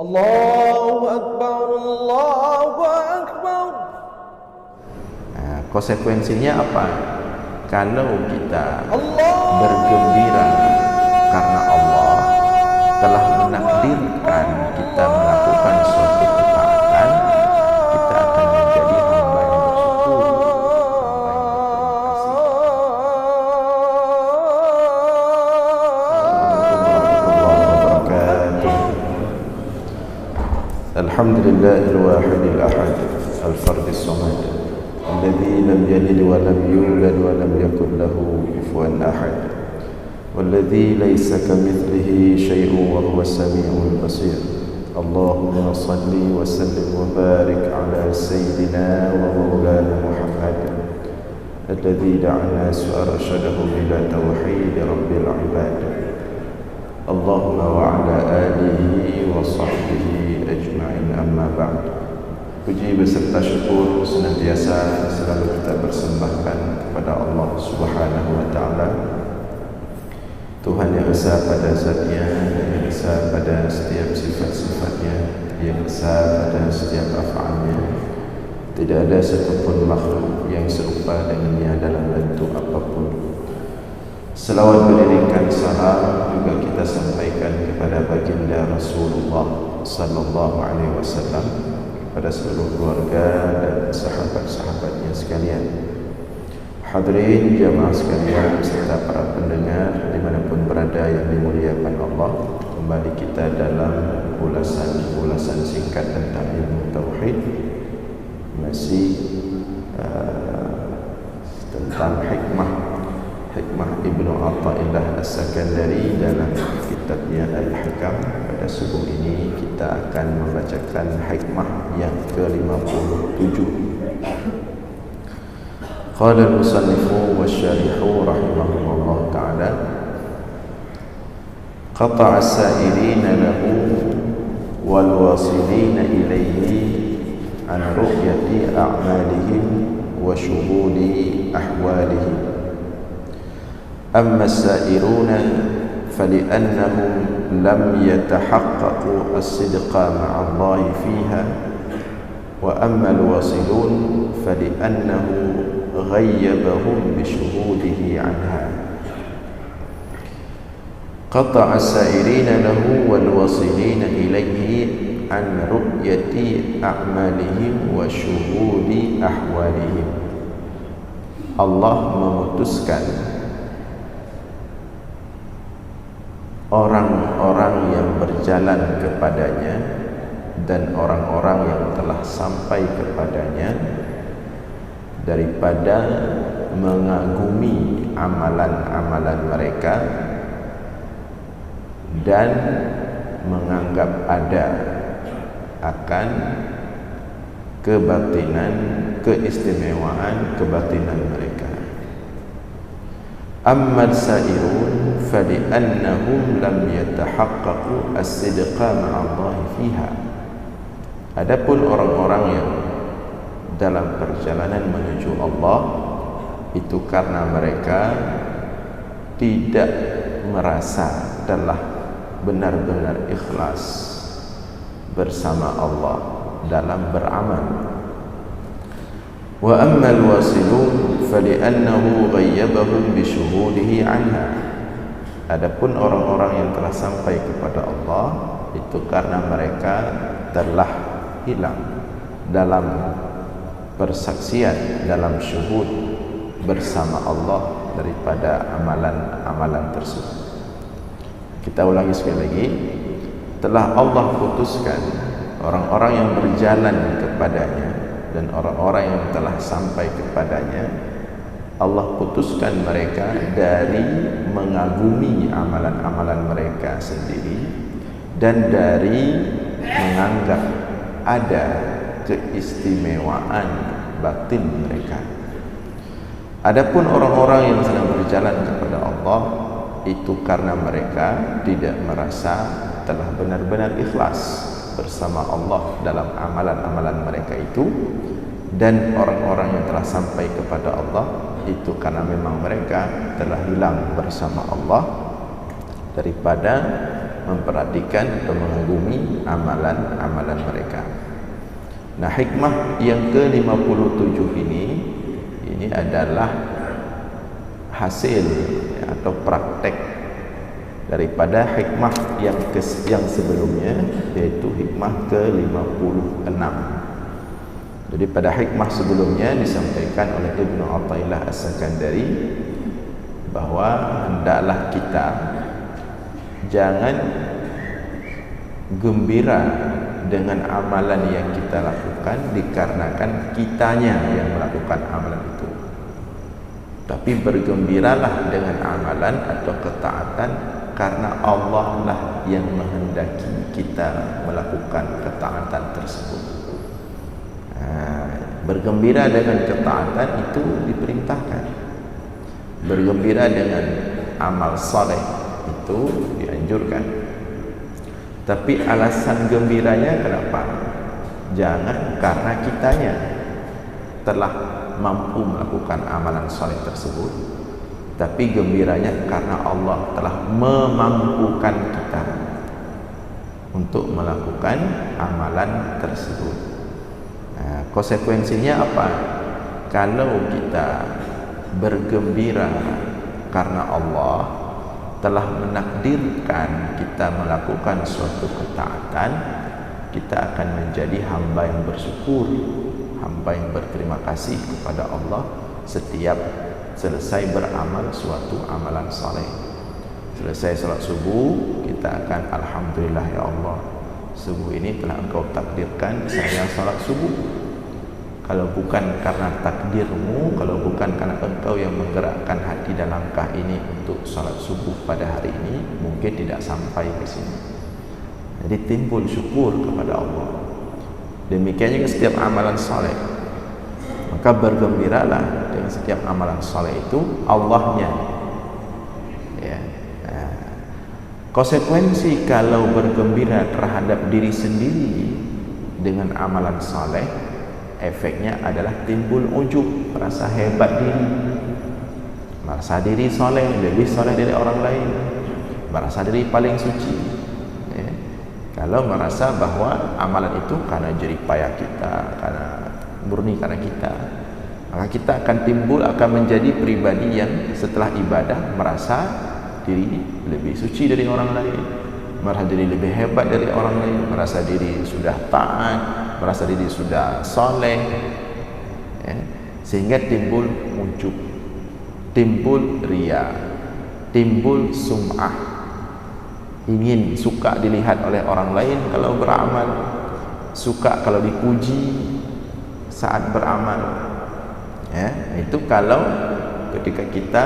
Allahu Akbar, Allahu Akbar. Konsekuensinya apa? Kalau kita bergembira karena Allah telah menakdirkan kita melakukan suatu ketaatan, kita akan menjadi hamba yang bersyukur, Alhamdulillahil wahidil ahad al-fardis samad alladzi lam yalid wa lam yulad wa lam yakul lahu kufuwan ahad walladzi laysa kamitslihi syai'un wa huwas samiul basir. Allahumma shalli wa sallim wa barik ala sayyidina wa maulana Muhammad alladzi da'ana su'arshadahu ila tauhid rabbil ibad. Allahumma wa ala alihi wa sahbihi ajma'in, amma ba'd. Puji beserta syukur senantiasa selalu kita persembahkan kepada Allah Subhanahu wa ta'ala, Tuhan yang esa pada zatnya, yang esa pada setiap sifat-sifatnya, yang esa pada setiap af'alnya. Tidak ada satupun makhluk yang serupa dengannya dalam bentuk apapun. Selawat beriringkan salam juga kita sampaikan kepada baginda Rasulullah sallallahu alaihi wasallam, pada seluruh keluarga dan sahabat-sahabatnya sekalian. Hadirin jamaah sekalian serta para pendengar dimanapun berada yang dimuliakan Allah, kembali kita dalam ulasan singkat tentang ilmu tauhid, masih tentang hikmah Ibnu Athaillah As-Sakandari dalam kitabnya Al-Hikam. Pada subuh ini kita akan membacakan hikmah yang ke-57. Qala al-musannifu wasyarihu rahimahullah ta'ala, qata'a as-sa'ilina lahu wal wasilina ilayhi an ru'yati a'malihim wa syuhudi ahwalihim. أما السائرون فلأنهم لم يتحققوا الصدق مع الله فيها، وأما الواصلون فلأنه غيبهم بشهوده عنها. قطع السائرين له والواصلين إليه عن رؤية أعمالهم وشهود أحوالهم. Allah memutuskan orang-orang yang berjalan kepadanya dan orang-orang yang telah sampai kepadanya daripada mengagumi amalan-amalan mereka dan menganggap ada akan kebatinan, keistimewaan kebatinan mereka. Amma as-sa'irun fali'annahum lam yatahaqqaqu as-sidqa ma'allahi fiha. Adapun orang-orang yang dalam perjalanan menuju Allah, itu karena mereka tidak merasa telah benar-benar ikhlas bersama Allah dalam beramal. Wa ammal wasilun fali'annahu ghayyabahum bisyuhudihi anha. Adapun orang-orang yang telah sampai kepada Allah, itu karena mereka telah hilang dalam persaksian, dalam syuhud bersama Allah daripada amalan-amalan tersebut. Kita ulangi sekali lagi. Telah Allah putuskan orang-orang yang berjalan kepadanya dan orang-orang yang telah sampai kepadanya, Allah putuskan mereka dari mengagumi amalan-amalan mereka sendiri dan dari menganggap ada keistimewaan batin mereka. Adapun orang-orang yang sedang berjalan kepada Allah, itu karena mereka tidak merasa telah benar-benar ikhlas bersama Allah dalam amalan-amalan mereka itu. Dan orang-orang yang telah sampai kepada Allah, itu karena memang mereka telah hilang bersama Allah daripada memperhatikan atau mengagumi amalan-amalan mereka. Nah, hikmah yang ke-57 ini adalah hasil atau praktek daripada hikmah yang sebelumnya, yaitu hikmah ke-56. Jadi pada hikmah sebelumnya disampaikan oleh Ibnu Athaillah As-Sakandari bahwa hendaklah kita jangan gembira dengan amalan yang kita lakukan dikarenakan kitanya yang melakukan amalan itu, tapi bergembiralah dengan amalan atau ketaatan karena Allah lah yang menghendaki kita melakukan ketaatan tersebut. Bergembira dengan ketaatan itu diperintahkan, bergembira dengan amal saleh itu dianjurkan. Tapi alasan gembiranya kenapa? Jangan karena kitanya telah mampu melakukan amalan saleh tersebut, tapi gembiranya karena Allah telah memampukan kita untuk melakukan amalan tersebut. Nah, konsekuensinya apa? Kalau kita bergembira karena Allah telah menakdirkan kita melakukan suatu ketaatan, kita akan menjadi hamba yang bersyukur, hamba yang berterima kasih kepada Allah setiap selesai beramal suatu amalan saleh. Selesai salat subuh, kita akan alhamdulillah ya Allah, subuh ini telah Engkau takdirkan saya salat subuh. Kalau bukan karena takdirmu, kalau bukan karena Engkau yang menggerakkan hati dan langkah ini untuk salat subuh pada hari ini, mungkin tidak sampai ke sini. Jadi timbul syukur kepada Allah. Demikian juga setiap amalan saleh, maka bergembiralah dengan setiap amalan saleh itu Allahnya. Ya. Konsekuensi kalau bergembira terhadap diri sendiri dengan amalan saleh, efeknya adalah timbul ujub, merasa hebat diri, merasa diri soleh, lebih soleh dari orang lain, merasa diri paling suci. Ya. Kalau merasa bahwa amalan itu karena jerih payah kita, karena murni karena kita, maka kita akan timbul, akan menjadi pribadi yang setelah ibadah merasa diri lebih suci dari orang lain, merasa diri lebih hebat dari orang lain, merasa diri sudah taat, merasa diri sudah soleh, ya. Sehingga timbul ujub, timbul riya, timbul sum'ah, ingin suka dilihat oleh orang lain kalau beramal, suka kalau dipuji saat beramal, ya. Itu kalau ketika kita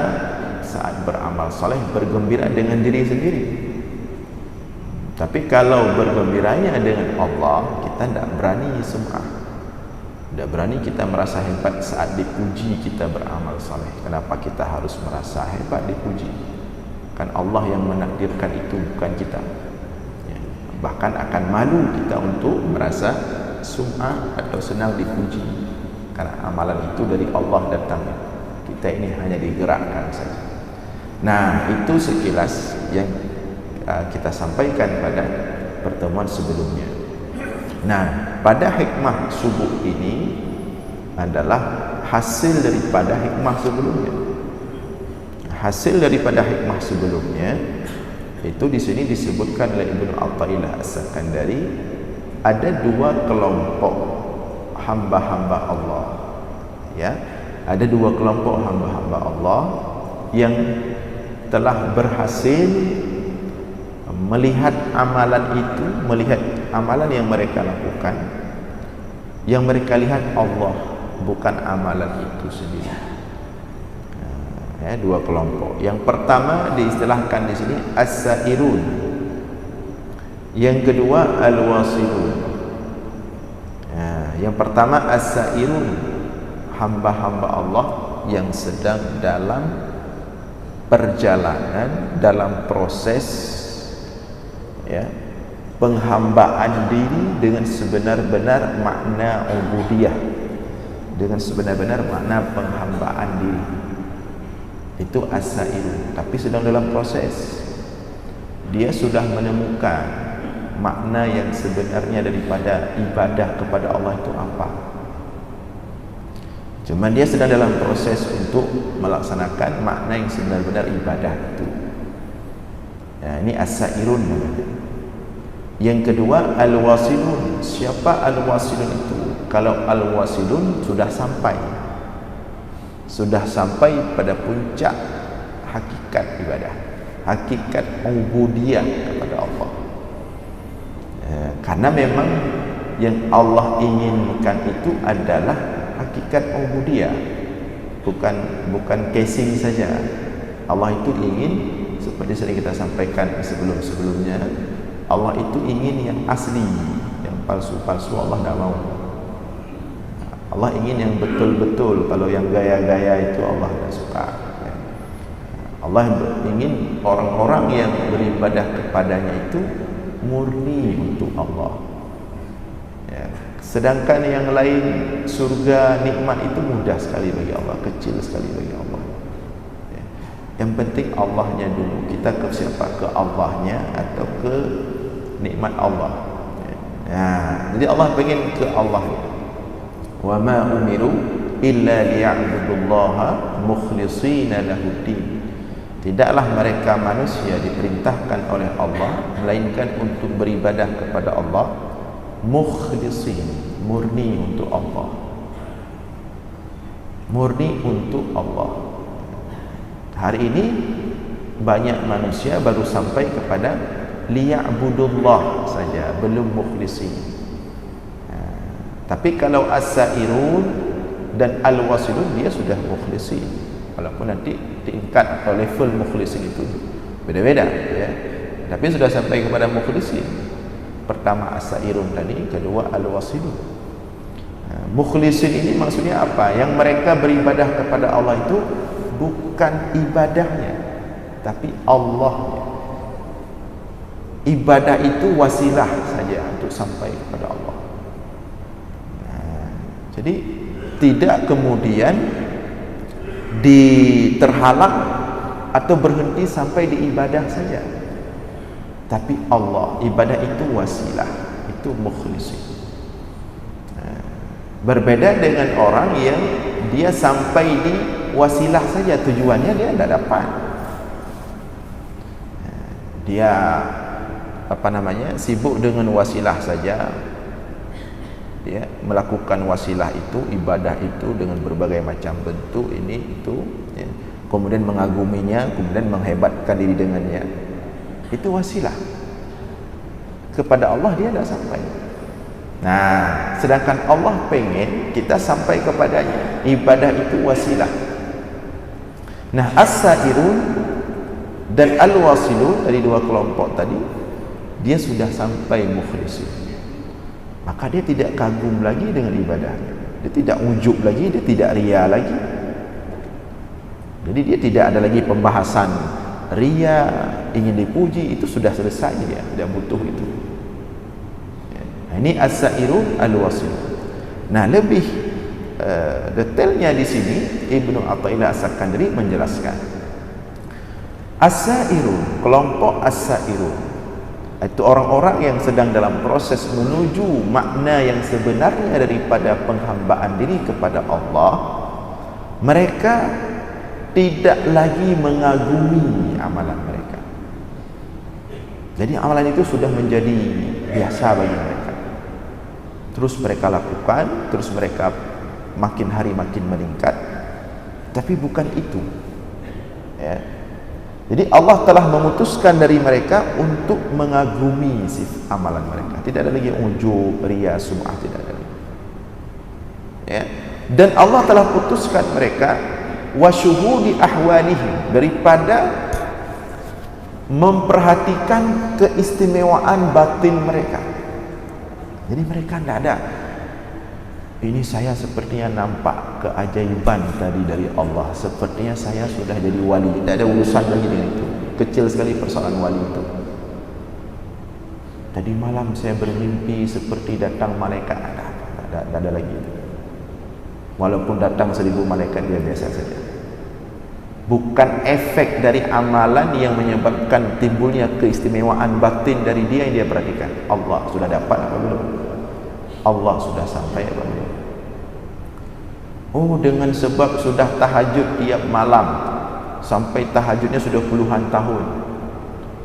saat beramal soleh bergembira dengan diri sendiri. Tapi kalau bergembiranya dengan Allah, kita tidak berani sum'ah, tidak berani kita merasa hebat saat dipuji kita beramal saleh. Kenapa kita harus merasa hebat dipuji? Kan Allah yang menakdirkan itu, bukan kita. Ya. Bahkan akan malu kita untuk merasa sum'ah atau senang dipuji, karena amalan itu dari Allah datangnya. Kita ini hanya digerakkan saja. Nah, itu sekilas yang kita sampaikan pada pertemuan sebelumnya. Nah, pada hikmah subuh ini adalah hasil daripada hikmah sebelumnya. Hasil daripada hikmah sebelumnya itu di sini disebutkan oleh Ibnu Athaillah As-Sakandari, ada dua kelompok hamba-hamba Allah. Ya, ada dua kelompok hamba-hamba Allah yang telah berhasil melihat amalan itu, melihat amalan yang mereka lakukan, yang mereka lihat Allah, bukan amalan itu sendiri. Ya, dua kelompok. Yang pertama diistilahkan di sini as-sairun, yang kedua al-wasilun. Ya, yang pertama as-sairun, hamba-hamba Allah yang sedang dalam perjalanan, dalam proses, ya, penghambaan diri dengan sebenar-benar makna ubudiyah, dengan sebenar-benar makna penghambaan diri. Itu as-sairun, tapi sedang dalam proses. dia sudah menemukan makna yang sebenarnya daripada ibadah kepada Allah itu apa. Cuma dia sedang dalam proses untuk melaksanakan makna yang sebenar-benar ibadah itu. Ya, ini as-sairun namanya. Yang kedua, al-wasilun. Siapa al-wasilun itu? Kalau al-wasilun sudah sampai pada puncak hakikat ibadah, hakikat ubudiyah kepada Allah. Karena memang yang Allah inginkan itu adalah hakikat ubudiyah, bukan casing saja. Allah itu ingin, seperti sering kita sampaikan sebelum-sebelumnya, Allah itu ingin yang asli, yang palsu-palsu Allah tidak mau. Allah ingin yang betul-betul. Kalau yang gaya-gaya itu Allah tidak suka. Allah ingin orang-orang yang beribadah kepadanya itu murni untuk Allah. Ya. Sedangkan yang lain, surga, nikmat itu mudah sekali bagi Allah, kecil sekali bagi Allah. Ya. Yang penting Allahnya dulu. Kita ke siapa? Ke Allahnya atau ke nikmat Allah. Ya. Jadi Allah pengen ke Allah. Wa ma umiru illa liya'budullaha mukhlishina lahuddin. Tidaklah mereka manusia diperintahkan oleh Allah melainkan untuk beribadah kepada Allah mukhlisin, murni untuk Allah, murni untuk Allah. Hari ini banyak manusia baru sampai kepada liya'budullah saja, belum mukhlisin. Tapi kalau as-sairun dan al-wasilun, dia sudah mukhlisin, walaupun nanti tingkat atau level mukhlisin itu beda-beda, ya. Tapi sudah sampai kepada mukhlisin. Pertama as-sairun tadi, kedua al-wasilun. Mukhlisin ini maksudnya apa? Yang mereka beribadah kepada Allah itu bukan ibadahnya, tapi Allahnya. Ibadah itu wasilah saja untuk sampai kepada Allah. Jadi tidak kemudian terhalang atau berhenti sampai di ibadah saja, tapi Allah, ibadah itu wasilah, itu mukhlisin. Berbeda dengan orang yang dia sampai di wasilah saja, tujuannya dia tidak dapat. Dia sibuk dengan wasilah saja. Dia melakukan wasilah itu, ibadah itu dengan berbagai macam bentuk, ini itu, ya. Kemudian mengaguminya, kemudian menghebatkan diri dengannya. Itu wasilah. Kepada Allah dia tidak sampai. Nah, sedangkan Allah pengen kita sampai kepadanya. Ibadah itu wasilah. Nah, as-sairun dan al-wasilun, dari dua kelompok tadi, dia sudah sampai mukhlisin. Maka dia tidak kagum lagi dengan ibadahnya, dia tidak ujub lagi, dia tidak riya lagi. Jadi dia tidak ada lagi pembahasan riya, ingin dipuji, itu sudah selesai, dia tidak butuh itu. Nah, ini as-sairun al-wasilun. Nah, lebih detailnya di sini Ibnu Athaillah As-Sakandari menjelaskan, as-sairun, kelompok as-sairun itu orang-orang yang sedang dalam proses menuju makna yang sebenarnya daripada penghambaan diri kepada Allah. Mereka tidak lagi mengagumi amalan mereka. Jadi amalan itu sudah menjadi biasa bagi mereka. Terus mereka lakukan, terus mereka makin hari makin meningkat. Tapi bukan itu, ya. Jadi Allah telah memutuskan dari mereka untuk mengagumi amalan mereka. Tidak ada lagi ujub, riya, sum'ah, tidak ada lagi. Ya. Dan Allah telah putuskan mereka wa syuhudi ahwalihim, daripada memperhatikan keistimewaan batin mereka. Jadi mereka tidak ada, ini saya sepertinya nampak keajaiban tadi dari Allah, sepertinya saya sudah jadi wali. Tidak ada urusan lagi dengan itu. Kecil sekali persoalan wali itu. Tadi malam saya bermimpi seperti datang malaikat. Tidak ada lagi itu. Walaupun datang 1000 malaikat, dia biasa saja. bukan efek dari amalan yang menyebabkan timbulnya keistimewaan batin dari dia yang dia perhatikan. Allah sudah dapat apa belum? Allah sudah sampai apa belum? Oh, dengan sebab sudah tahajud tiap malam, sampai tahajudnya sudah puluhan tahun,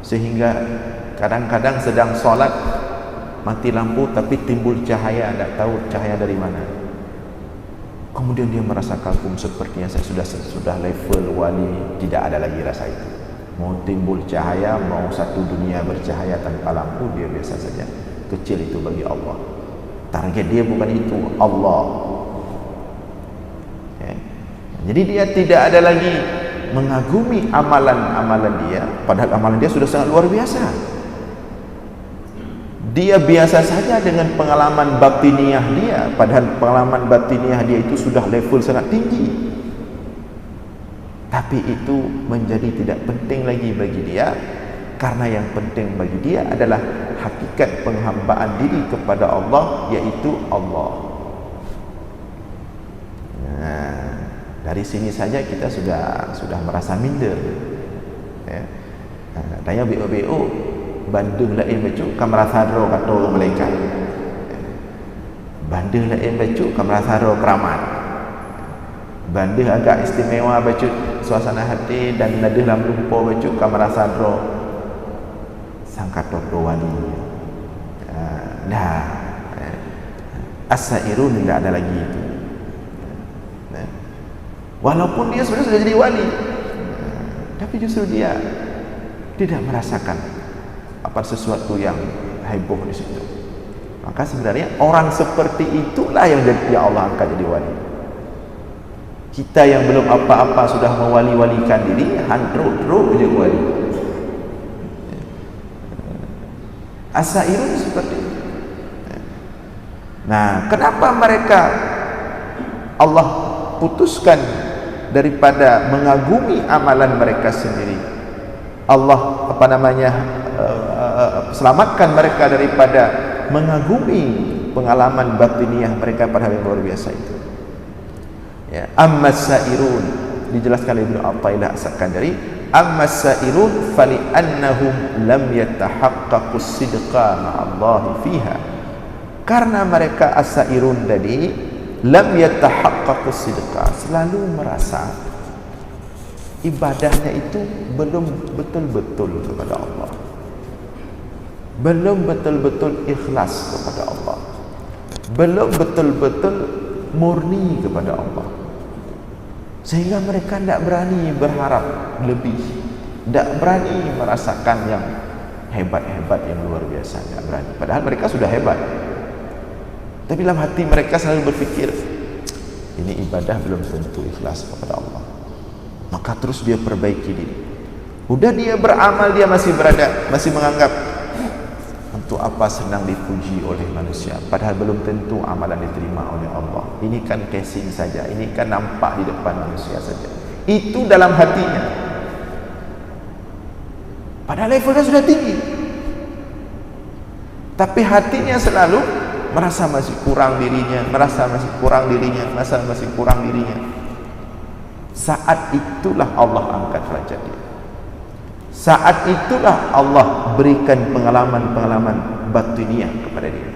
sehingga kadang-kadang sedang solat mati lampu tapi timbul cahaya, tidak tahu cahaya dari mana. Kemudian dia merasa kagum, sepertinya saya sudah level wali. Tidak ada lagi rasa itu. Mau timbul cahaya, mau satu dunia bercahaya tanpa lampu, dia biasa saja. Kecil itu bagi Allah. Target dia bukan itu, Allah. Ya. Jadi dia tidak ada lagi mengagumi amalan-amalan dia, padahal amalan dia sudah sangat luar biasa. Dia biasa saja dengan pengalaman batiniah dia, padahal pengalaman batiniah dia itu sudah level sangat tinggi. Tapi itu menjadi tidak penting lagi bagi dia, karena yang penting bagi dia adalah hakikat penghambaan diri kepada Allah, yaitu Allah. Nah, dari sini saja kita sudah merasa minder. Ya. Tanya BO Bandung lain baju kamera tharo kata orang malaikat. Bandung lain baju kamera tharo keramat. Bandung agak istimewa baju suasana hati dan nada dalam lupa baju kamera tharo sangkat do wali. Dah as-sairun tidak ada lagi itu. Walaupun dia sudah jadi wali, tapi justru dia tidak merasakan apa sesuatu yang heboh di situ. Maka sebenarnya orang seperti itulah yang Allah angkat jadi wali. Kita yang belum apa-apa sudah mewali-walikan diri, handro-dro jadi wali. As-sairun seperti itu. Nah, kenapa mereka Allah putuskan daripada mengagumi amalan mereka sendiri? Allah selamatkan mereka daripada mengagumi pengalaman batiniah mereka pada yang luar biasa itu. Ya, ammas sairun, dijelaskan Ibnu Athaillah As-Sakandari, ammas sairun fali annahum lam yatahaqqaqus sidqa ma'allahi fiha. Karena mereka as-sairun tadi lam yatahaqqaqus sidqa, selalu merasa ibadahnya itu belum betul-betul kepada Allah, belum betul-betul ikhlas kepada Allah, belum betul-betul murni kepada Allah, sehingga mereka tidak berani berharap lebih, tidak berani merasakan yang hebat-hebat, yang luar biasa, tidak berani. Padahal mereka sudah hebat, tapi dalam hati mereka selalu berpikir, ini ibadah belum tentu ikhlas kepada Allah. Maka terus dia perbaiki diri. Udah dia beramal, dia masih menganggap untuk apa senang dipuji oleh manusia, padahal belum tentu amalan diterima oleh Allah. Ini kan casing saja, ini kan nampak di depan manusia saja. Itu dalam hatinya, padahal levelnya sudah tinggi, tapi hatinya selalu merasa masih kurang dirinya, merasa masih kurang dirinya, merasa masih kurang dirinya. Saat itulah Allah angkat derajat dia. Saat itulah Allah berikan pengalaman-pengalaman batiniah kepada dia.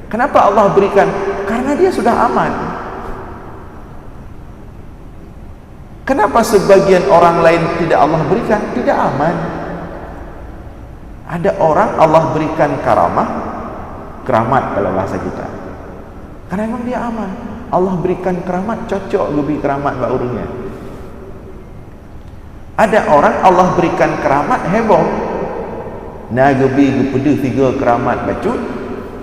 Kenapa Allah berikan? Karena dia sudah aman. Kenapa sebagian orang lain tidak Allah berikan? Tidak aman. Ada orang Allah berikan keramat kalau bahasa kita, karena memang dia aman. Allah berikan keramat, cocok lebih keramat mbak urungnya. Ada orang Allah berikan keramat heboh, nagebi gepede 3 keramat bacut,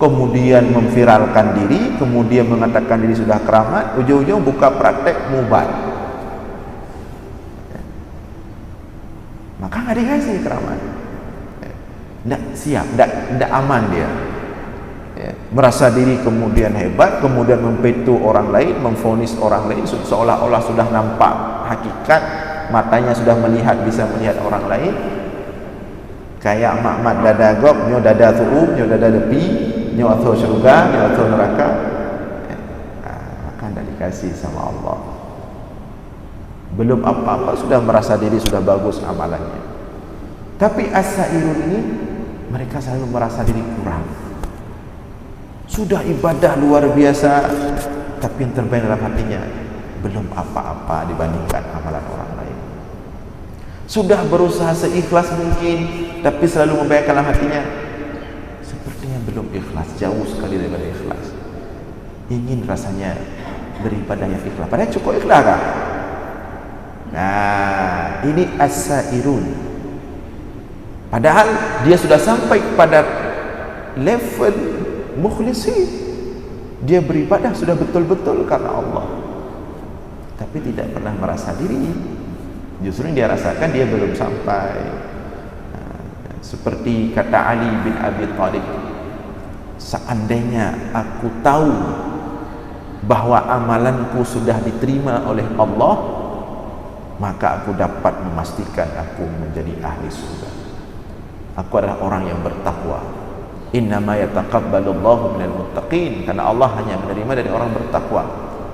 kemudian memviralkan diri, kemudian mengatakan diri sudah keramat, ujung-ujung buka praktek mubat, maka nggak dikasih keramat. Tidak siap, tidak aman dia. Merasa diri kemudian hebat, kemudian mempetu orang lain, memvonis orang lain, seolah-olah sudah nampak hakikat, matanya sudah melihat, bisa melihat orang lain. Kayak mak dada gok, nyo dada tu'ub, nyo dada depi, nyo atau syurga, nyo atau neraka, maka tidak dikasih sama Allah. belum apa-apa sudah merasa diri sudah bagus amalannya. Tapi as-sairun ini mereka selalu merasa diri kurang. Sudah ibadah luar biasa, tapi yang terbaik dalam hatinya belum apa-apa dibandingkan amalan orang lain. Sudah berusaha seikhlas mungkin, tapi selalu membayangkan dalam hatinya sepertinya belum ikhlas, jauh sekali daripada ikhlas. Ingin rasanya beribadah yang ikhlas, padahal cukup ikhlas kan? Nah, ini as-sairun. Padahal dia sudah sampai kepada level mukhlisin. Dia beribadah sudah betul-betul karena Allah, tapi tidak pernah merasa diri. Justru yang dia rasakan dia belum sampai. Seperti kata Ali bin Abi Thalib, seandainya aku tahu bahwa amalanku sudah diterima oleh Allah, maka aku dapat memastikan aku menjadi ahli surga. Aku adalah orang yang bertakwa. Innama yataqabbalullahu minal muttaqin, karena Allah hanya menerima dari orang bertakwa.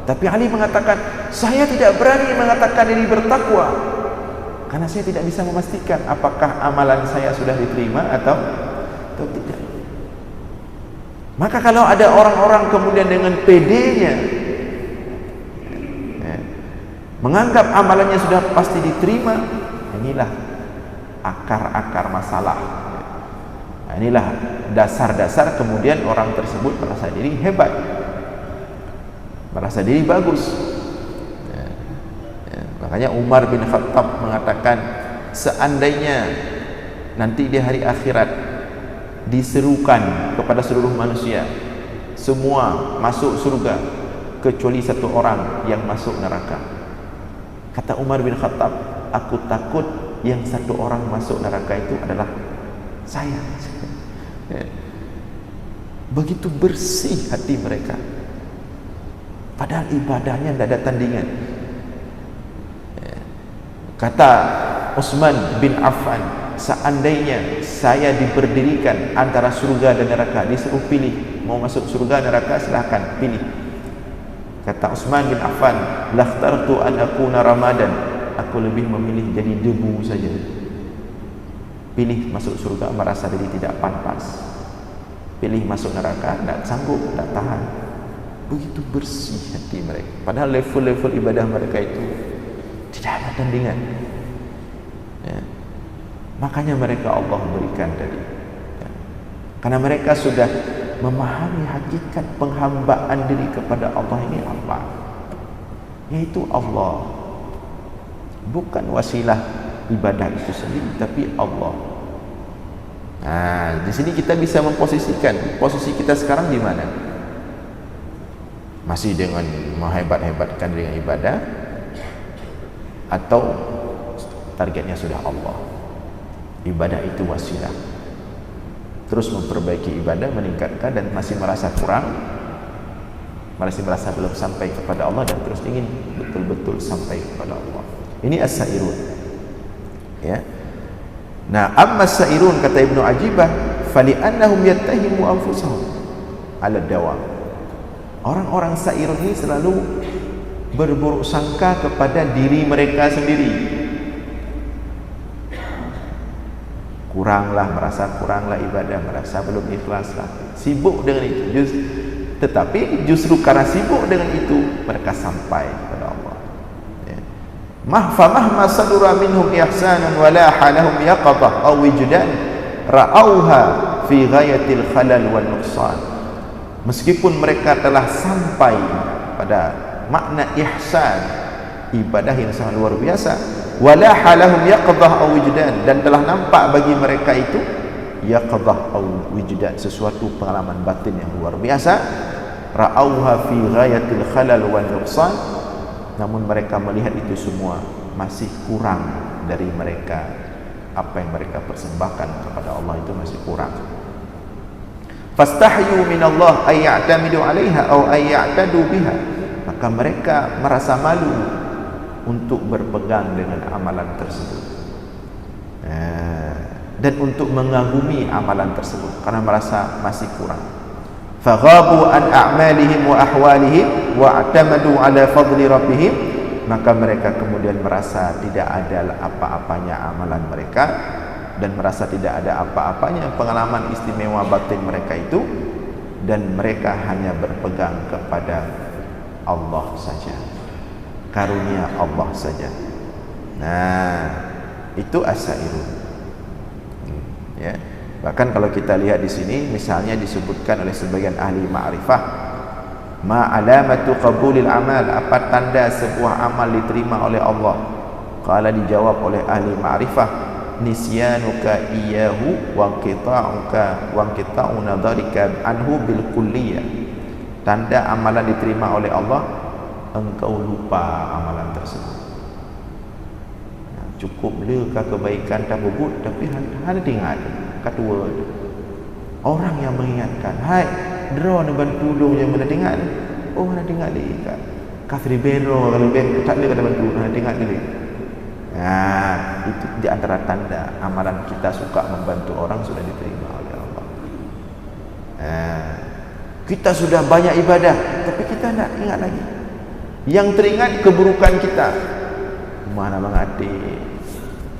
Tapi Ali mengatakan, saya tidak berani mengatakan diri bertakwa, karena saya tidak bisa memastikan apakah amalan saya sudah diterima atau tidak. Maka kalau ada orang-orang kemudian dengan pedenya menganggap amalannya sudah pasti diterima, inilah akar-akar masalah. Nah, inilah dasar-dasar kemudian orang tersebut merasa diri hebat, merasa diri bagus. Makanya Umar bin Khattab mengatakan, seandainya nanti di hari akhirat diserukan kepada seluruh manusia, semua masuk surga kecuali satu orang yang masuk neraka. Kata Umar bin Khattab, aku takut yang satu orang masuk neraka itu adalah saya. Begitu bersih hati mereka, padahal ibadahnya tidak ada tandingan. Kata Utsman bin Affan, seandainya saya diberdirikan antara surga dan neraka, disuruh pilih mau masuk surga neraka, silahkan pilih. Kata Utsman bin Affan, lakhtartu an akuna ramadan, aku lebih memilih jadi debu saja. Pilih masuk surga merasa diri tidak pantas, pilih masuk neraka tidak sanggup, tidak tahan. Begitu bersih hati mereka, padahal level-level ibadah mereka itu tidak ada tandingan. Makanya mereka Allah berikan tadi, karena mereka sudah memahami hakikat penghambaan diri kepada Allah ini apa, yaitu Allah, bukan wasilah ibadah itu sendiri, tapi Allah. Nah, di sini kita bisa memposisikan posisi kita sekarang di mana? Masih dengan menghebat-hebatkan dengan ibadah, atau targetnya sudah Allah? Ibadah itu wasilah, terus memperbaiki ibadah, meningkatkan, dan masih merasa kurang, masih merasa belum sampai kepada Allah, dan terus ingin betul-betul sampai kepada Allah. Ini as-sairun, ya. Nah, amma as-sairun, kata Ibnu Ajibah, fali'annahum yattahimu anfusahum ala dawam. Orang-orang sairun ini selalu berburuk sangka kepada diri mereka sendiri. Kuranglah, merasa kuranglah ibadah, merasa belum ikhlaslah, sibuk dengan itu. Tetapi justru karena sibuk dengan itu, mereka sampai kepada Allah. Mahfamahma sadura minhum ihsanan wala halahum yaqadah aw wijdan ra'auha fi ghayatil khalal wal nuqsan. Meskipun mereka telah sampai pada makna ihsan, ibadah yang sangat luar biasa, wala halahum yaqadah aw wijdan, dan telah nampak bagi mereka itu yaqadah aw wijdan, sesuatu pengalaman batin yang luar biasa, ra'auha fi ghayatil khalal wal nuqsan, namun mereka melihat itu semua masih kurang dari mereka. Apa yang mereka persembahkan kepada Allah itu masih kurang. Fastahyu minallah ay ya'tamidu 'alaiha aw ay ya'tadu biha, maka mereka merasa malu untuk berpegang dengan amalan tersebut, dan untuk mengagumi amalan tersebut karena merasa masih kurang. Faghabu an a'malihim wa ahwalihim wa i'tamadu ala fadli rabbihim, maka mereka kemudian merasa tidak ada apa-apanya amalan mereka, dan merasa tidak ada apa-apanya pengalaman istimewa batin mereka itu, dan mereka hanya berpegang kepada Allah saja, karunia Allah saja. Nah, itu as-sairun. Ya. Bahkan kalau kita lihat di sini, misalnya disebutkan oleh sebagian ahli ma'rifah, ma alamatu qabulil amal, apa tanda sebuah amal diterima oleh Allah? Qala, dijawab oleh ahli ma'rifah, nisyanuka iyyahu wa qita'u nadharika anhu bil kulliyah. Tanda amalan diterima oleh Allah, engkau lupa amalan tersebut. Cukup lekah kebaikan tak bubut, tapi hanya ingat kedua orang yang mengingatkan, hai draw ni bantu dong yang mana dengar, oh mana dengar ni kafir bero, kalau ben tak boleh kata bantu, mana dengar ni. Nah, itu di antara tanda amalan kita suka membantu orang sudah diterima oleh Allah. Kita sudah banyak ibadah, tapi kita nak ingat lagi. Yang teringat keburukan kita. Mana mengati,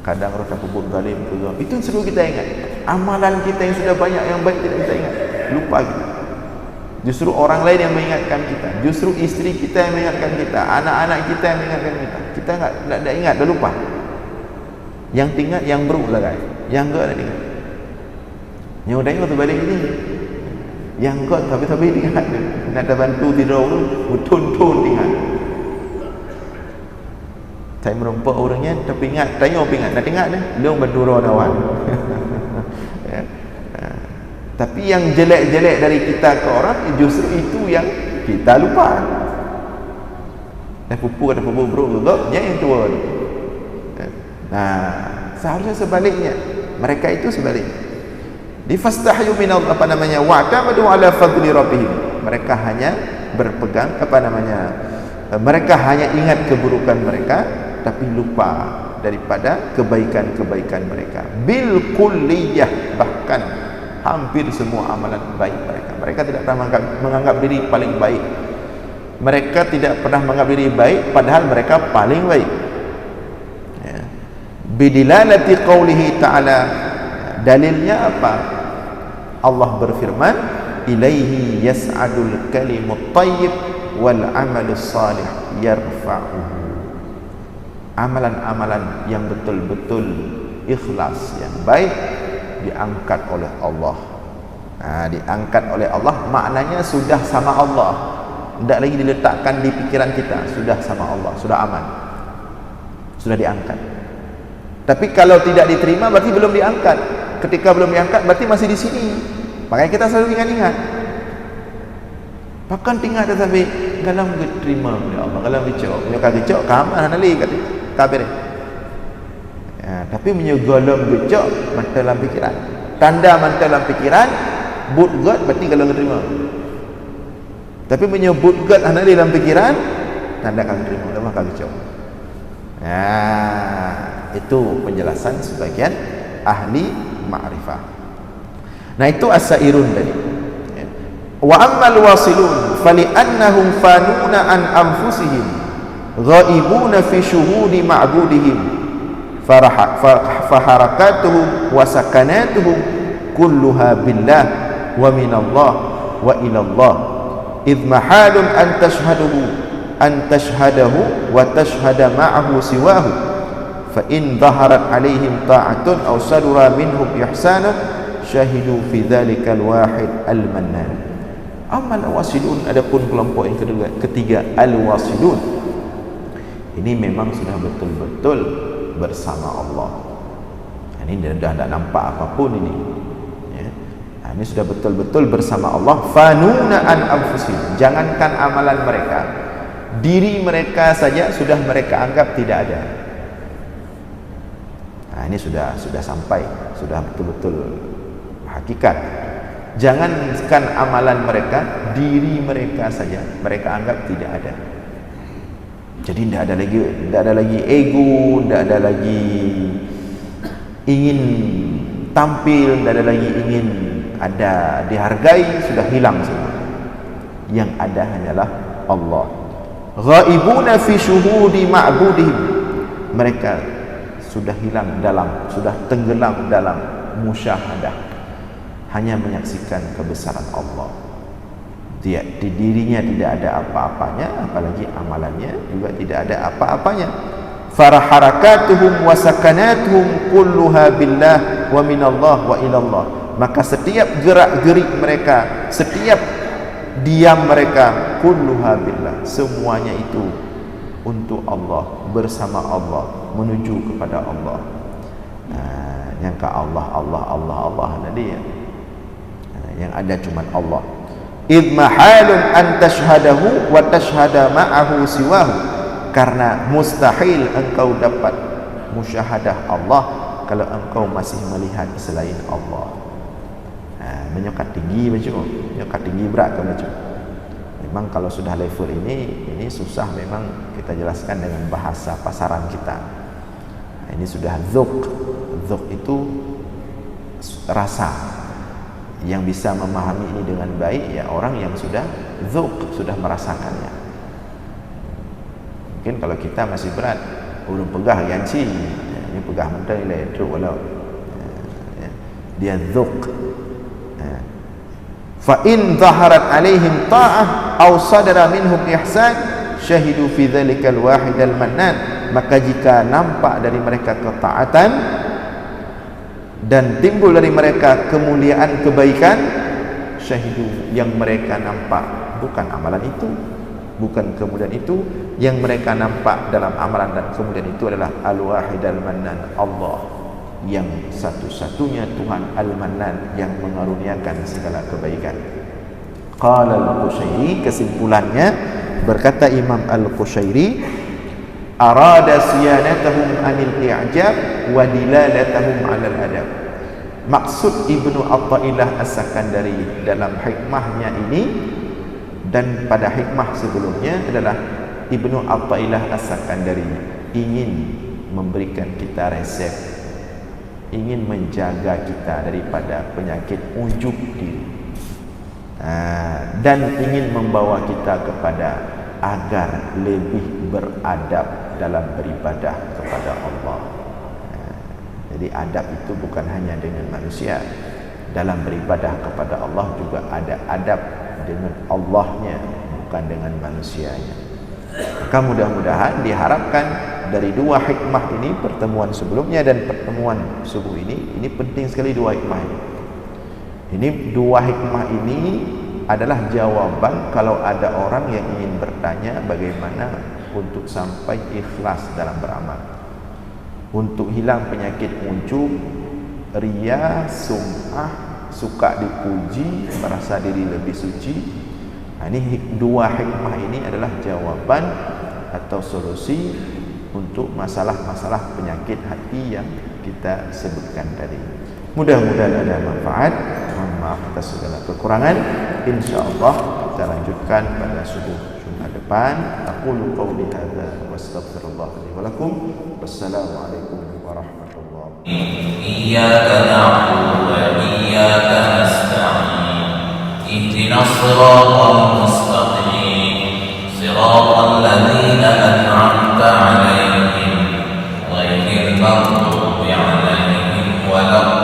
kadang rasa pebut galim ke, itu selalu kita ingat. Amalan kita yang sudah banyak yang baik tidak kita ingat, lupa kita. Justru orang lain yang mengingatkan kita, justru isteri kita yang mengingatkan kita, anak-anak kita yang mengingatkan kita. Kita tak ingat, dah lupa. Yang ingat yang buruk lah guys, yang enggak tak ingat. Yang udah ingat tu balik ini, yang enggak tapi ingat, nak ada bantu tidur tu, betul-betul ingat. Saya merompak orangnya, tapi ingat, tanya apa ingat, nak ingat dia, dia bantu orang awal. Ya. Tapi yang jelek-jelek dari kita ke orang, justru itu yang kita lupa. Dah pupu kata pupu bro juga, yang tua tu. Nah, seharusnya sebaliknya, mereka itu sebaliknya. Difastahyu minal apa namanya, wa'tamadu ala fadli rabbihim. Mereka hanya berpegang mereka hanya ingat keburukan mereka, tapi lupa daripada kebaikan-kebaikan mereka. Bil kulliyah, bahkan hampir semua amalan baik mereka. Mereka tidak pernah menganggap diri paling baik. Mereka tidak pernah menganggap diri baik, padahal mereka paling baik. Ya. Bidilalati qawlihi ta'ala, dalilnya apa? Allah berfirman, ilaihi yas'adul kalimut tayyib wal amalus salih yarfa'uhu. Amalan-amalan yang betul-betul ikhlas, yang baik, diangkat oleh Allah. Diangkat oleh Allah maknanya sudah sama Allah, tidak lagi diletakkan di pikiran kita, sudah sama Allah, sudah aman, sudah diangkat. Tapi kalau tidak diterima berarti belum diangkat. Ketika belum diangkat berarti masih di sini. Makanya kita selalu ingat-ingat. Bahkan tinggal sampai galam diterima oleh Allah, galam dicok, menyokak dicok, kamar nali kata kabir. Tapi menyogalam gecok mata dalam pikiran, tanda mata dalam pikiran but god berarti kalau terima. Tapi menyebut god anak dalam pikiran, tanda kalau terima, lemah kalau gecok. Itu penjelasan sebagian ahli ma'rifah. Nah, itu as-sairun tadi. Wa ammal wasilun fali'annahum fanuna an anfusihim ghaibuna fi syuhudi ma'budihim faharakatuhum wa sakanatuhum kulluha billah wa minallah wa ilallah idh mahalun an tashhadahu wa tashhada ma'ahu siwahu fa in dhaharat alaihim ta'atun aw sadura minhum ihsanun syahidu fi dhalikal wahid al-mannan. Amal wasilun, adapun kelompok yang ketiga al-wasilun, ini memang sudah betul-betul bersama Allah. Ini dah tak nampak apapun ini. Ya. Ini sudah betul-betul bersama Allah. Fanuna an anfusihim, jangankan amalan mereka, diri mereka saja sudah mereka anggap tidak ada. Ini sudah sampai, sudah betul-betul hakikat. Jangankan amalan mereka, diri mereka saja mereka anggap tidak ada. Jadi tidak ada lagi ego, tidak ada lagi ingin tampil, tidak ada lagi ingin dihargai, sudah hilang semua. Yang ada hanyalah Allah. Ghaibuna fi syuhudi ma'budihim, mereka sudah hilang dalam, sudah tenggelam dalam musyahadah, hanya menyaksikan kebesaran Allah. Dia di dirinya tidak ada apa-apanya, apalagi amalannya juga tidak ada apa-apanya. Faraharakatuhum wa sakanatuhum kulluha billah wa minallah wa ilallah, maka setiap gerak-gerik mereka, setiap diam mereka, kulluha billah, semuanya itu untuk Allah, bersama Allah, menuju kepada Allah. Yang ke Allah tadi ya. Yang ada cuma Allah. Idh mahalun an tashhadahu wa tashhada ma'ahu siwahu, karena mustahil engkau dapat musyahadah Allah kalau engkau masih melihat selain Allah. Menyokat tinggi macam, menyokat tinggi berat ke macam. Memang kalau sudah level ini susah memang kita jelaskan dengan bahasa pasaran kita. Ini sudah dzuk. Dzuk itu rasa. Yang bisa memahami ini dengan baik ya orang yang sudah dzuk, sudah merasakannya. Mungkin kalau kita masih berat, belum pegah yanci, ini pegah mentah ni truk walau. Dia dzuk. Fa in zaharat alaihim ta'ah aw sadara minhum ihsan syahidu fi dzalikal wahidal mannan, maka jika nampak dari mereka ketaatan dan timbul dari mereka kemuliaan kebaikan, syahidu, yang mereka nampak bukan amalan itu, bukan kemuliaan itu, yang mereka nampak dalam amalan dan kemuliaan itu adalah al-wahidal mannan, Allah yang satu-satunya Tuhan Al-Mannan yang mengaruniakan segala kebaikan. Qala Al-Qushairi, kesimpulannya berkata Imam Al-Qushairi, arada siyanatahum anil i'jab wa dilalatahum 'alal adab. Maksud Ibnu Athaillah As-Sakandari dalam hikmahnya ini dan pada hikmah sebelumnya adalah Ibnu Athaillah As-Sakandari ingin memberikan kita resep, ingin menjaga kita daripada penyakit ujub diri, dan ingin membawa kita kepada agar lebih beradab dalam beribadah kepada Allah. Jadi adab itu bukan hanya dengan manusia, dalam beribadah kepada Allah juga ada adab dengan Allahnya, bukan dengan manusianya. Maka mudah-mudahan diharapkan dari dua hikmah ini, pertemuan sebelumnya dan pertemuan subuh ini penting sekali dua hikmah ini. Ini dua hikmah ini adalah jawaban kalau ada orang yang ingin bertanya bagaimana untuk sampai ikhlas dalam beramal, untuk hilang penyakit ujub, riya, sum'ah, suka dipuji, merasa diri lebih suci. Ini dua hikmah ini adalah jawaban atau solusi untuk masalah-masalah penyakit hati yang kita sebutkan tadi. Mudah-mudahan ada manfaat. Mohon maaf atas segala kekurangan. InsyaAllah kita lanjutkan pada subuh Jumat depan. Aqulu qawli hadza wa astaghfirullah li wa lakum. Wassalamualaikum warahmatullahi wabarakatuh. Iyyaka na'budu wa iyyaka nasta'in. Ihdinas siratal mustaqim. Siratal ladzina an'amta 'alaihim ghairil maghdubi 'alaihim waladdallin.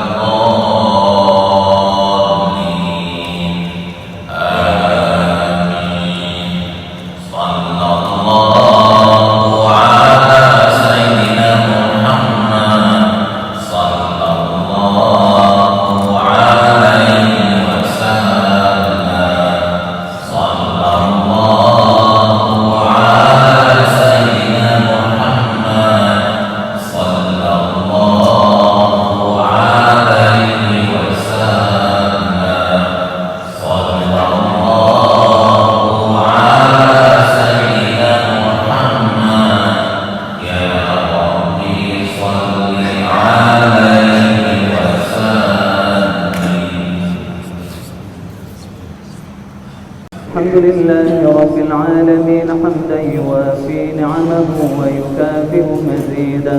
الحمد لله رب العالمين حمدا يوافي نعمه ويكافئ مزيدا.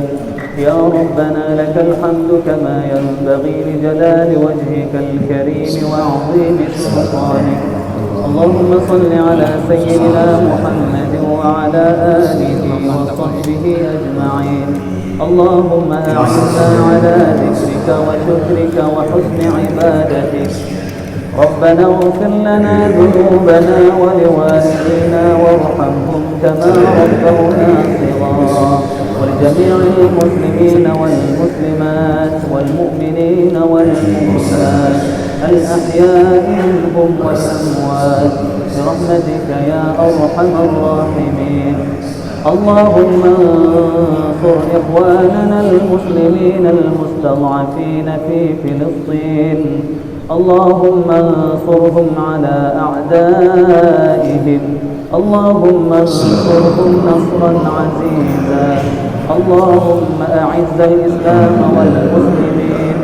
يا ربنا لك الحمد كما ينبغي لجلال وجهك الكريم وعظيم سلطانك. اللهم صل على سيدنا محمد وعلى آله وصحبه أجمعين. اللهم أعنا على ذكرك وشكرك وحسن عبادتك. ربنا اغفر لنا ذنوبنا ولوالدينا وارحمهم كما ربونا صغارا، ولجميع المسلمين والمسلمات والمؤمنين والمؤمنات الأحياء منهم والأموات برحمتك يا أرحم الراحمين. اللهم انصر إخواننا المسلمين المستضعفين في فلسطين. اللهم انصرهم على أعدائهم. اللهم انصرهم نصرا عزيزا. اللهم أعز الإسلام والمسلمين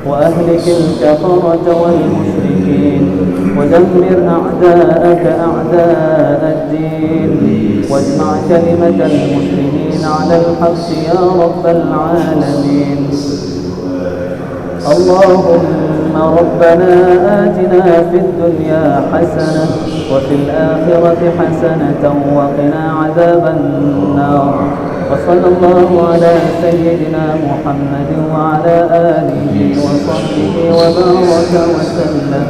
وأهلك الكفرة والمشركين، ودمر أعداءك أعداء الدين، واجمع كلمة المسلمين على الحق يا رب العالمين. اللهم ربنا آتنا في الدنيا حسنة وفي الآخرة حسنة وقنا عذاب النار. وصلى الله على سيدنا محمد وعلى آله وصحبه وبارك وسلم،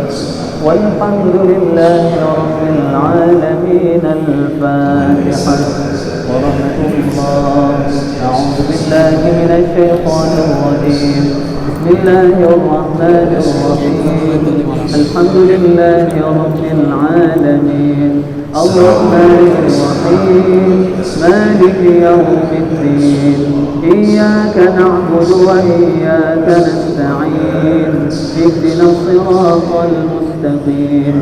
والحمد لله رب العالمين. الفاتحة ورحمة الله. أعوذ بالله من الشيطان الرجيم. بسم الله الرحمن الرحيم. الحمد لله رب العالمين الرحمن الرحيم مالك يوم الدين. إياك نعبد وإياك نستعين. اهدنا الصراط المستقيم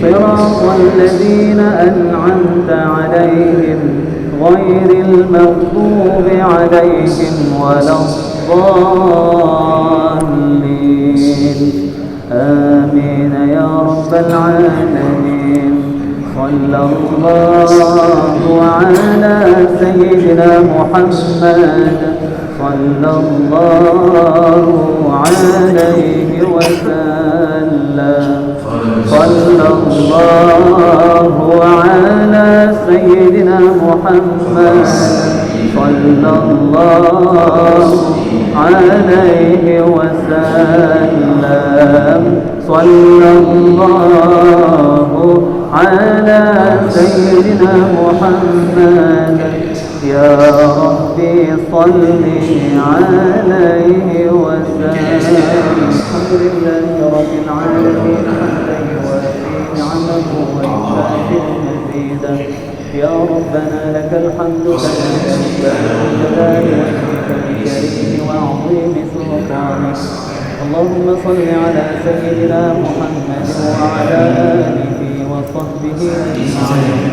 صراط الذين أنعمت عليهم غير المغضوب عليهم ولا الضالين. آمين يا رب العالمين. صلى الله على سيدنا محمد صلى الله عليه وسلم. صلى الله على سيدنا محمد صلى الله عليه وسلم. صلى الله على سيدنا محمد يا ربي صل عليه وسلم. الحمد لله رب العالمين حمدا يوافي نعمه ويكافئ مزيدا. يا ربنا لك الحمد كما ينبغي لجلال وجهك الكريم وعظيم سلطانك. اللهم صل على سيدنا محمد وعلى آله وصحبه أجمعين.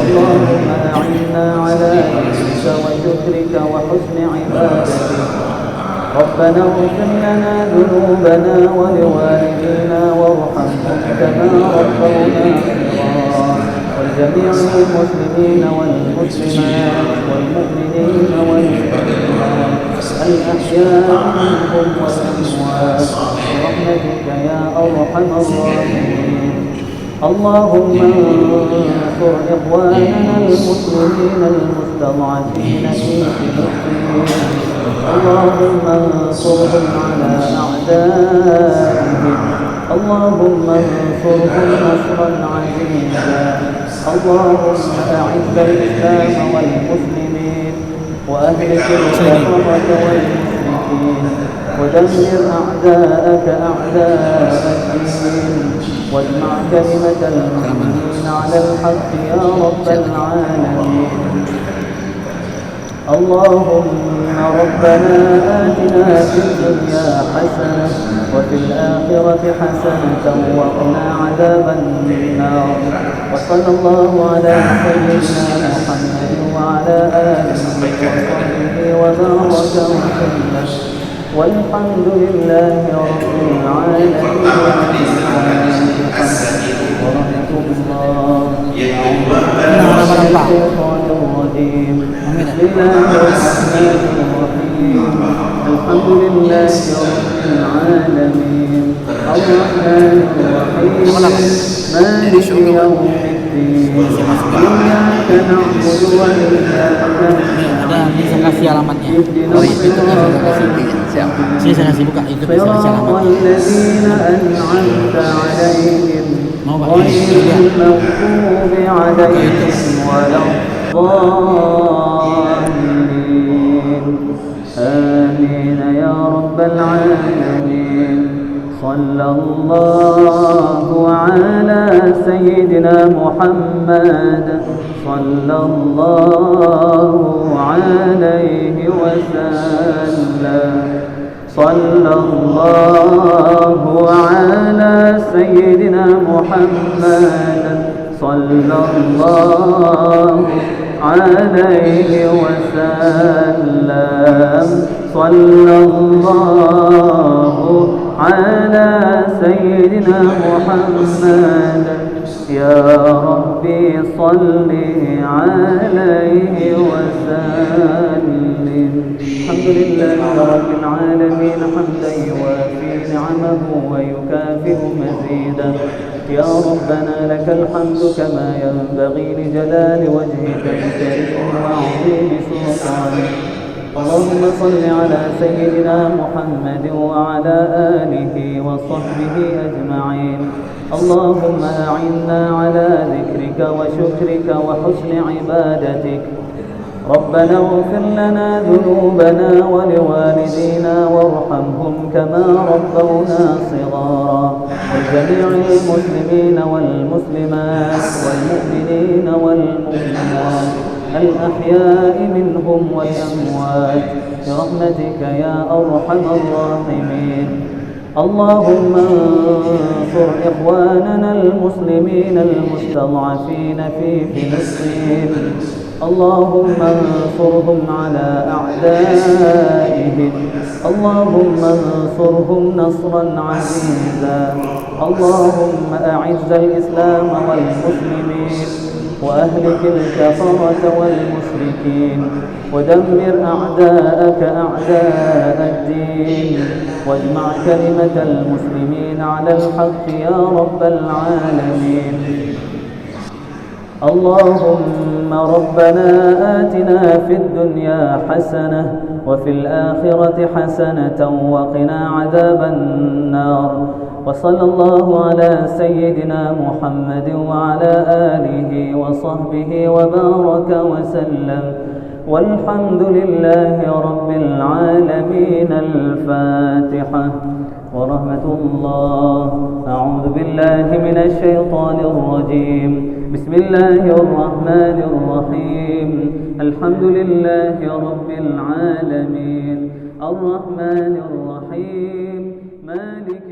اللهم أعنا على ذكرك وشكرك وحسن عبادتك. ربنا اغفر لنا ذنوبنا ولوالدينا وارحمهم كما ربونا صغارا، ولجميع المسلمين والمسلمات والمؤمنين والمؤمنات الأحياء منهم والأموات برحمتك يا أرحم الراحمين. اللهم انصر إخواننا المسلمين المستضعفين في فلسطين. اللهم انصرهم على أعدائهم. اللهم انصرهم نصرا عزيزا. اللهم أعز الإسلام والمسلمين وأهلك الكفرة والمشركين، ودمر أعداءك أعداء الدين، واجمع كلمة المسلمين على الحق يا رب العالمين. اللهم ربنا آتنا في الدنيا حسنة وفي الآخرة حسنة وقنا عذاب النار. وصلى الله على سيدنا محمد وعلى آله وصحبه وبارك وسلم، والحمد لله رب العالمين. ورحمة الله. الشيطان الرجيم. بسم الله الرحمن الرحيم. الحمد لله رب العالمين الرحمن الرحيم الرحيم مالك يوم الدين إياك نعبد وإياك bisa kasih alamatnya. اهدنا Saya kasih buka itu bisa kasih صراط alamatnya. الذين أنعمت عليهم Mau Pak? غير Iya. المغضوب عليهم ولا الضالين آمين يا رب العالمين صلى الله على سيدنا محمد صلى الله عليه وسلم صلى الله على سيدنا محمد صلى الله عليه وسلم صلى الله على سيدنا محمد يا ربي صل عليه وسلم الحمد لله رب العالمين حمدا يوافي نعمه ويكافئ مزيدا يا ربنا لك الحمد كما ينبغي لجلال وجهك الكريم وعظيم سلطانك اللهم صل على سيدنا محمد وعلى آله وصحبه أجمعين اللهم أعنا على ذكرك وشكرك وحسن عبادتك ربنا اغفر لنا ذنوبنا ولوالدينا وارحمهم كما ربونا صغارا ولجميع المسلمين والمسلمات والمؤمنين والمؤمنات الأحياء منهم والأموات برحمتك يا أرحم الراحمين اللهم انصر إخواننا المسلمين المستضعفين في فلسطين اللهم انصرهم على أعدائهم اللهم انصرهم نصرا عزيزا اللهم أعز الإسلام والمسلمين وأهلك الكفرة والمشركين ودمر أعداءك أعداء الدين واجمع كلمة المسلمين على الحق يا رب العالمين اللهم ربنا آتنا في الدنيا حسنة وفي الآخرة حسنة وقنا عذاب النار وصلى الله على سيدنا محمد وعلى آله وصحبه وبارك وسلم والحمد لله رب العالمين الفاتحة ورحمة الله أعوذ بالله من الشيطان الرجيم بسم الله الرحمن الرحيم الحمد لله رب العالمين الرحمن الرحيم مالك